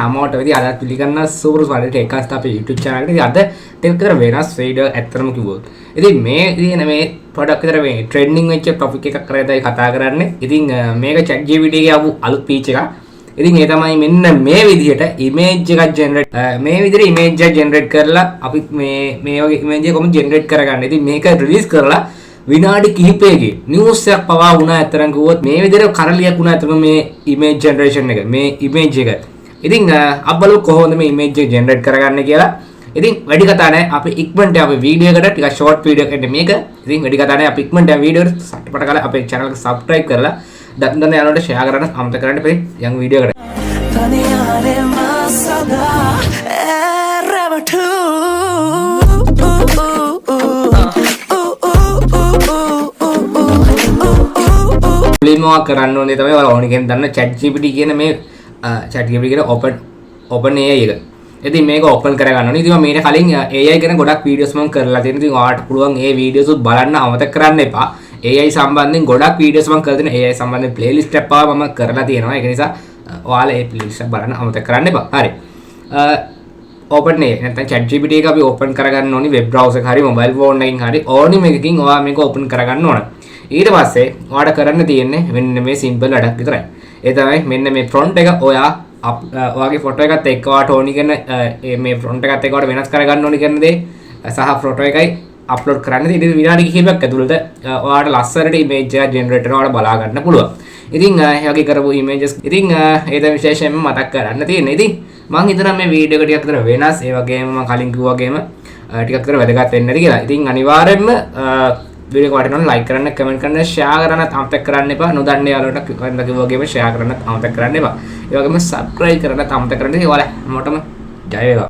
හැමෝටම ඉතින් අද පිළිගන්න සුපර් වලට එකක් අපේ YouTube channel එකේ. ඉතින් අද ටිකක් විතර වෙනස් වීඩියෝ ඇත්තටම කිව්වොත්. ඉතින් මේ ඉතින් මේ පොඩක් විතර මේ ට්‍රෙන්ඩින් වෙච්ච ටොපික් එකක් කරලා කතා කරන්නේ. ඉතින් මේක ChatGPT එකේ ආපු අලුත් ෆීචර් එකක්. ඉතින් ඒ තමයි මෙන්න මේ විදිහට ඉමේජ් එකක් ජෙනරේට් මේ විදිහට ඉමේජ් එක ජෙනරේට් කරලා අපි මේ වගේ ඉමේජ් එක කොහොමද ජෙනරේට් කරගන්නේ. ඉතින් මේක රිලීස් කරලා විනාඩි කිහිපයකින් නිවුස් එකක් පවා වුණා අතරන් ගියොත් මේ විදිහට කරලියක් වුණා අතර මේ ඉමේජ් ජෙනරේෂන් එක මේ ඉමේජ් එක. ඉතින් අප්බලු කොහොමද මේ ඉමේජ් එක ජෙනරේට් කරගන්නේ කියලා. ඉතින් වැඩි කතා නැහැ අපි ඉක්මනට අපි වීඩියෝ එකට ටිකක් ෂෝට් වීඩියෝ එකක් මේක. ඉතින් වැඩි කතා නැහැ අපි ඉක්මනට වීඩියෝ එකට සටපට කරලා අපේ channel එක subscribe කරලා දන්න යාළුවන්ට share කරන්න අමතක කරන්න එපා. යන් වීඩියෝ එකට. මුලින්ම කරන්න ඕනේ තමයි ඔයාලා ඕනි කියන දන්න ChatGPT කියන මේ ChatGPT කියන open AI එක. ඉතින් මේක open කරගන්න ඕනේ. ඉතින් මම මීට කලින් AI ගැන ගොඩක් වීඩියෝස් මම කරලා තියෙනවා. ඉතින් ඔයාලට පුළුවන් ඒ වීඩියෝස් උත් බලන්න අමතක කරන්න එපා. AI සම්බන්ධයෙන් ගොඩක් වීඩියෝස් මම කරලා තියෙනවා. AI සම්බන්ධයෙන් playlist එකක් පාවා මම කරලා තියෙනවා. ඒක නිසා ඔයාලා ඒ playlist එක බලන්න අමතක කරන්න එපා. හරි. open AI නැත්නම් ChatGPT එක අපි open කරගන්න ඕනේ web browser එක හරි mobile phone එකකින් හරි ඕනිම එකකින් ඔයා මේක open කරගන්න ඕන. ඊට පස්සේ ඔයාලට කරන්න තියෙන්නේ මෙන්න මේ simple වැඩක් විතරයි. ඒ තමයි මෙන්න මේ front එක ඔයාගේ ෆොටෝ එකත් එක්ක ඔයාට ඕනි කරන මේ front එකත් එක්ක ඔයාට වෙනස් කරගන්න ඕනි කරන දේ සහ ෆොටෝ එකයි අප්ලෝඩ් කරන්න. ඉතින් විනාඩි කිහිපයක් ඇතුළත ඔයාට ලස්සනට image එක generate කරනවා ඔයාලා බලා ගන්න පුළුවන්. ඉතින් ඒ වගේ කරපු images ඉතින් ඒ තමයි විශේෂයෙන්ම මතක් කරන්න තියෙන්නේ. ඉතින් මම හිතනවා මේ වීඩියෝ එක ටිකක් විතර වෙනස් ඒ වගේම මම කලින් කිව්වා වගේම ටිකක් විතර වැදගත් වෙන්න ඇති කියලා. ඉතින් අනිවාර්යයෙන්ම වීඩියෝ එක වටිනවා ලයික් කරන්න කමෙන්ට් කරන්න ෂෙයා කරන්න අමතක කරන්න එපා. නොදන්න යාළුවන්ට කිව්වා වගේම ෂෙයා කරන්න අමතක කරන්න එපා. ඒ වගේම subscribe කරන්න අමතක කරන්න. ඒ ඔයාලා හැමෝටම ජය වේවා.